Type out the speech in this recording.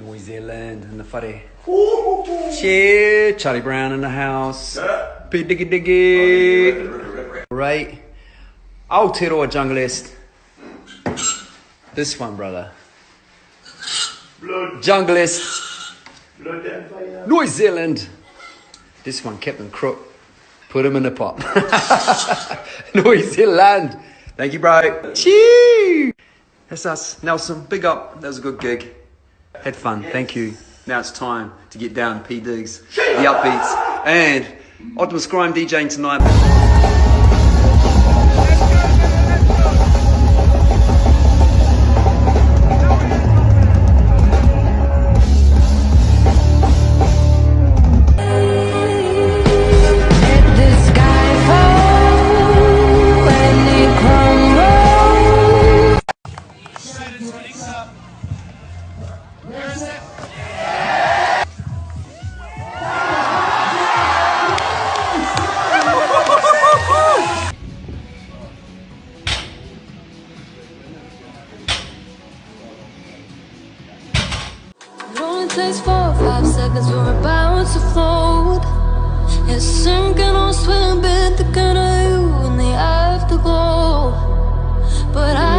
New Zealand and the whare. Cheer, Charlie Brown in the house. Big diggy diggy. Right. Aotearoa Junglist. This one, brother. Junglist. New Zealand. This one, Captain Crook. Put him in the pot. New Zealand. Thank you, bro. Cheers. That's us. Nelson, big up. That was a good gig. Had fun. Yes. Thank you. Now it's time to get down P Diggs, the upbeats, and Optimus Grime DJing tonight. Takes 4 or 5 seconds, we're about to float. It's sinking or swimming, bit the kind of you in the afterglow. But I